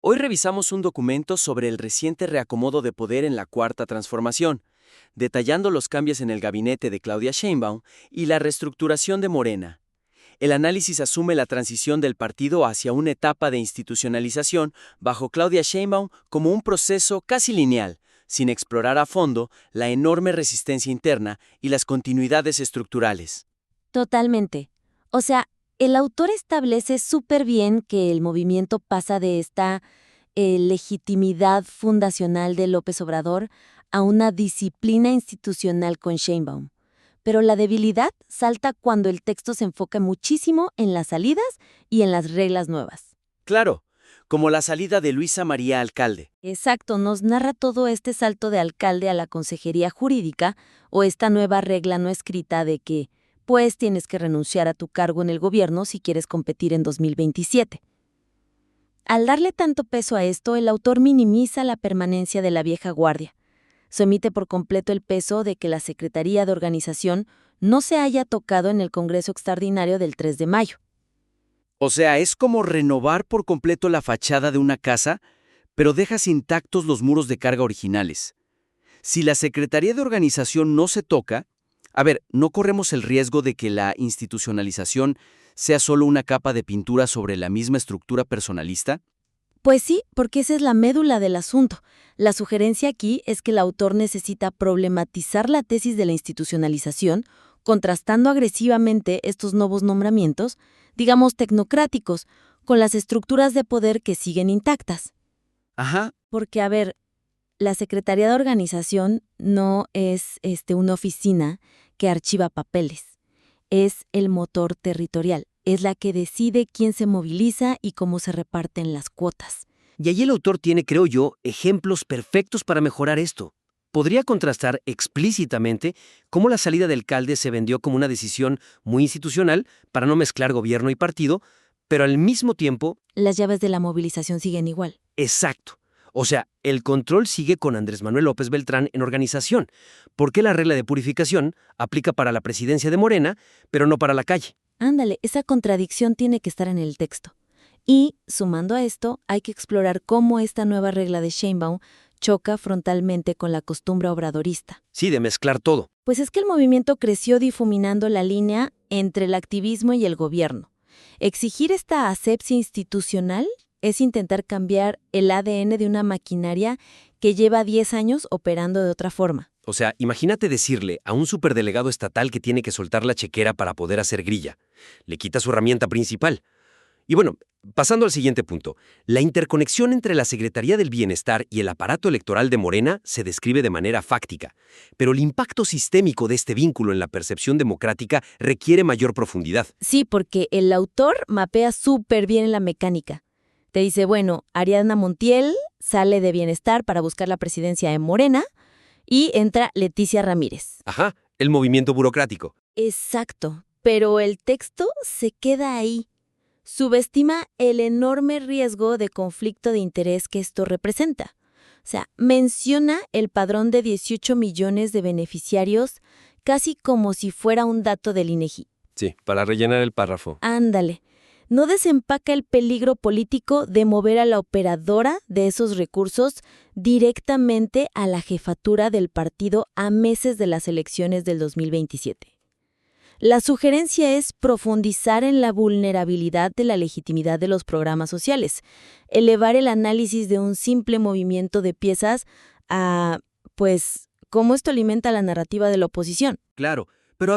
Hoy revisamos un documento sobre el reciente reacomodo de poder en la Cuarta Transformación, detallando los cambios en el gabinete de Claudia Sheinbaum y la reestructuración de Morena. El análisis asume la transición del partido hacia una etapa de institucionalización bajo Claudia Sheinbaum como un proceso casi lineal, sin explorar a fondo la enorme resistencia interna y las continuidades estructurales. Totalmente. O sea, el autor establece súper bien que el movimiento pasa de esta legitimidad fundacional de López Obrador a una disciplina institucional con Sheinbaum. Pero la debilidad salta cuando el texto se enfoca muchísimo en las salidas y en las reglas nuevas. Claro, como la salida de Luisa María Alcalde. Exacto, nos narra todo este salto de alcalde a la consejería jurídica o esta nueva regla no escrita de que, pues, tienes que renunciar a tu cargo en el gobierno si quieres competir en 2027. Al darle tanto peso a esto, el autor minimiza la permanencia de la vieja guardia. Se omite por completo el peso de que la Secretaría de Organización no se haya tocado en el Congreso Extraordinario del 3 de mayo. O sea, es como renovar por completo la fachada de una casa, pero dejas intactos los muros de carga originales. Si la Secretaría de Organización no se toca, ¿no corremos el riesgo de que la institucionalización sea solo una capa de pintura sobre la misma estructura personalista? Pues sí, porque esa es la médula del asunto. La sugerencia aquí es que el autor necesita problematizar la tesis de la institucionalización, contrastando agresivamente estos nuevos nombramientos, digamos tecnocráticos, con las estructuras de poder que siguen intactas. Ajá. Porque, la Secretaría de Organización no es una oficina que archiva papeles. Es el motor territorial. Es la que decide quién se moviliza y cómo se reparten las cuotas. Y allí el autor tiene, creo yo, ejemplos perfectos para mejorar esto. Podría contrastar explícitamente cómo la salida del alcalde se vendió como una decisión muy institucional para no mezclar gobierno y partido, pero al mismo tiempo... Las llaves de la movilización siguen igual. Exacto. O sea, el control sigue con Andrés Manuel López Beltrán en organización, porque la regla de purificación aplica para la presidencia de Morena, pero no para la calle. Ándale, esa contradicción tiene que estar en el texto. Y, sumando a esto, hay que explorar cómo esta nueva regla de Sheinbaum choca frontalmente con la costumbre obradorista. Sí, de mezclar todo. Pues es que el movimiento creció difuminando la línea entre el activismo y el gobierno. Exigir esta asepsia institucional es intentar cambiar el ADN de una maquinaria que lleva 10 años operando de otra forma. O sea, imagínate decirle a un superdelegado estatal que tiene que soltar la chequera para poder hacer grilla. Le quita su herramienta principal. Y bueno, pasando al siguiente punto, la interconexión entre la Secretaría del Bienestar y el aparato electoral de Morena se describe de manera fáctica, pero el impacto sistémico de este vínculo en la percepción democrática requiere mayor profundidad. Sí, porque el autor mapea súper bien en la mecánica. Te dice, bueno, Ariadna Montiel sale de Bienestar para buscar la presidencia en Morena y entra Leticia Ramírez. Ajá, el movimiento burocrático. Exacto, pero el texto se queda ahí. Subestima el enorme riesgo de conflicto de interés que esto representa. O sea, menciona el padrón de 18 millones de beneficiarios casi como si fuera un dato del INEGI. Sí, para rellenar el párrafo. Ándale. No desempaca el peligro político de mover a la operadora de esos recursos directamente a la jefatura del partido a meses de las elecciones del 2027. La sugerencia es profundizar en la vulnerabilidad de la legitimidad de los programas sociales, elevar el análisis de un simple movimiento de piezas a, cómo esto alimenta la narrativa de la oposición. Claro, pero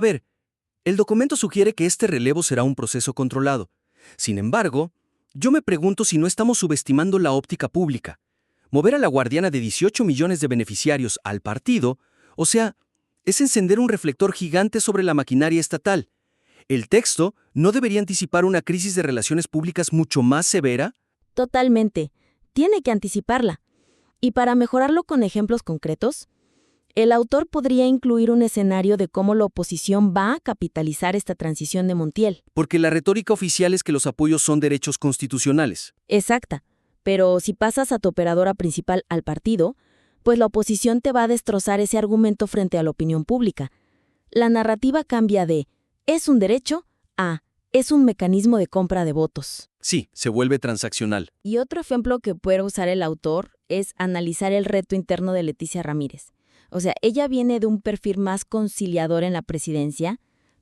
el documento sugiere que este relevo será un proceso controlado. Sin embargo, yo me pregunto si no estamos subestimando la óptica pública. Mover a la guardiana de 18 millones de beneficiarios al partido, o sea, es encender un reflector gigante sobre la maquinaria estatal. ¿El texto no debería anticipar una crisis de relaciones públicas mucho más severa? Totalmente. Tiene que anticiparla. Y para mejorarlo con ejemplos concretos, el autor podría incluir un escenario de cómo la oposición va a capitalizar esta transición de Montiel. Porque la retórica oficial es que los apoyos son derechos constitucionales. Exacta. Pero si pasas a tu operadora principal al partido, pues la oposición te va a destrozar ese argumento frente a la opinión pública. La narrativa cambia de «es un derecho» a Es un mecanismo de compra de votos. Sí, se vuelve transaccional. Y otro ejemplo que puede usar el autor es analizar el reto interno de Leticia Ramírez. O sea, ella viene de un perfil más conciliador en la presidencia,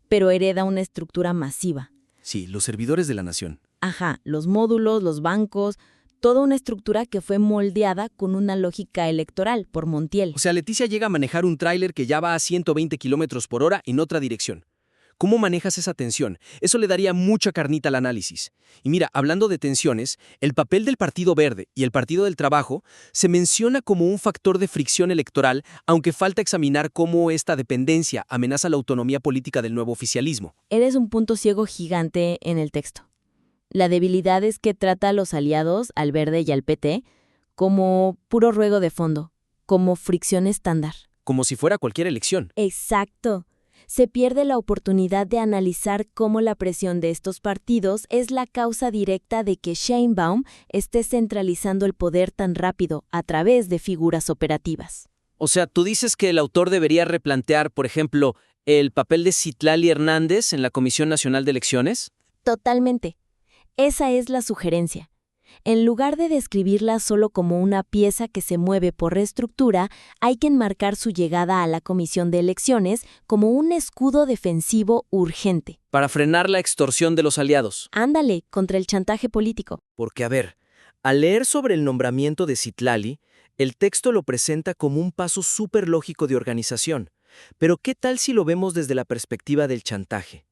pero hereda una estructura masiva. Sí, los servidores de la nación. Ajá, los módulos, los bancos, toda una estructura que fue moldeada con una lógica electoral por Montiel. O sea, Leticia llega a manejar un tráiler que ya va a 120 kilómetros por hora en otra dirección. ¿Cómo manejas esa tensión? Eso le daría mucha carnita al análisis. Y mira, hablando de tensiones, el papel del Partido Verde y el Partido del Trabajo se menciona como un factor de fricción electoral, aunque falta examinar cómo esta dependencia amenaza la autonomía política del nuevo oficialismo. Eres un punto ciego gigante en el texto. La debilidad es que trata a los aliados, al Verde y al PT, como puro ruego de fondo, como fricción estándar. Como si fuera cualquier elección. Exacto. Se pierde la oportunidad de analizar cómo la presión de estos partidos es la causa directa de que Sheinbaum esté centralizando el poder tan rápido a través de figuras operativas. O sea, tú dices que el autor debería replantear, por ejemplo, el papel de Citlali Hernández en la Comisión Nacional de Elecciones. Totalmente. Esa es la sugerencia. En lugar de describirla solo como una pieza que se mueve por reestructura, hay que enmarcar su llegada a la Comisión de Elecciones como un escudo defensivo urgente. Para frenar la extorsión de los aliados. Ándale, contra el chantaje político. Porque, a ver, al leer sobre el nombramiento de Citlali, el texto lo presenta como un paso súper lógico de organización. Pero ¿qué tal si lo vemos desde la perspectiva del chantaje?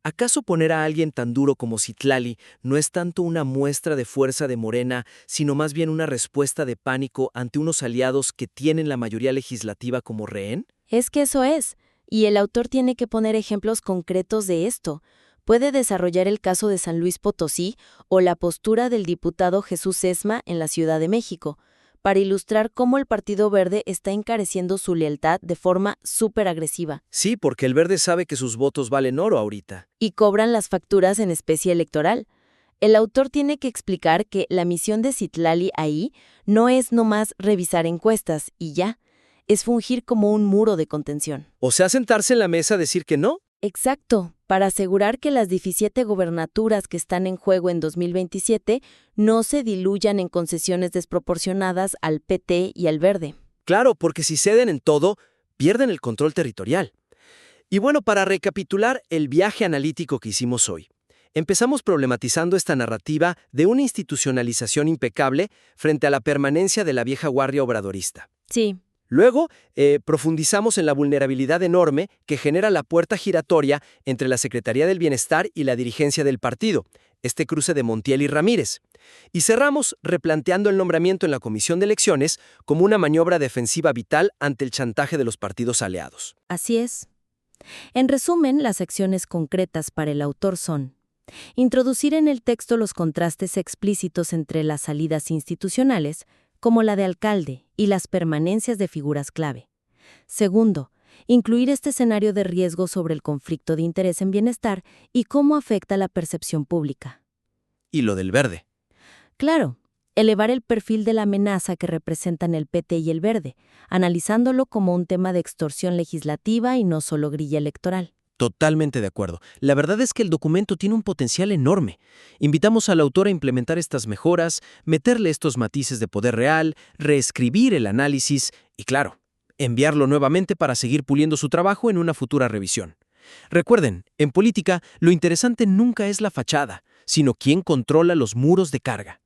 ¿Acaso poner a alguien tan duro como Citlali no es tanto una muestra de fuerza de Morena, sino más bien una respuesta de pánico ante unos aliados que tienen la mayoría legislativa como rehén? Es que eso es, y el autor tiene que poner ejemplos concretos de esto. Puede desarrollar el caso de San Luis Potosí o la postura del diputado Jesús Esma en la Ciudad de México, para ilustrar cómo el Partido Verde está encareciendo su lealtad de forma súper agresiva. Sí, porque el Verde sabe que sus votos valen oro ahorita. Y cobran las facturas en especie electoral. El autor tiene que explicar que la misión de Citlali ahí no es nomás revisar encuestas y ya, es fungir como un muro de contención. O sea, sentarse en la mesa a decir que no. Exacto, para asegurar que las 17 gobernaturas que están en juego en 2027 no se diluyan en concesiones desproporcionadas al PT y al Verde. Claro, porque si ceden en todo, pierden el control territorial. Y bueno, para recapitular el viaje analítico que hicimos hoy, empezamos problematizando esta narrativa de una institucionalización impecable frente a la permanencia de la vieja guardia obradorista. Sí. Luego, profundizamos en la vulnerabilidad enorme que genera la puerta giratoria entre la Secretaría del Bienestar y la dirigencia del partido, este cruce de Montiel y Ramírez. Y cerramos replanteando el nombramiento en la Comisión de Elecciones como una maniobra defensiva vital ante el chantaje de los partidos aliados. Así es. En resumen, las acciones concretas para el autor son: introducir en el texto los contrastes explícitos entre las salidas institucionales, como la de alcalde, y las permanencias de figuras clave. Segundo, incluir este escenario de riesgo sobre el conflicto de interés en bienestar y cómo afecta la percepción pública. Y lo del Verde. Claro, elevar el perfil de la amenaza que representan el PT y el Verde, analizándolo como un tema de extorsión legislativa y no solo grilla electoral. Totalmente de acuerdo. La verdad es que el documento tiene un potencial enorme. Invitamos al autor a implementar estas mejoras, meterle estos matices de poder real, reescribir el análisis y, claro, enviarlo nuevamente para seguir puliendo su trabajo en una futura revisión. Recuerden, en política, lo interesante nunca es la fachada, sino quién controla los muros de carga.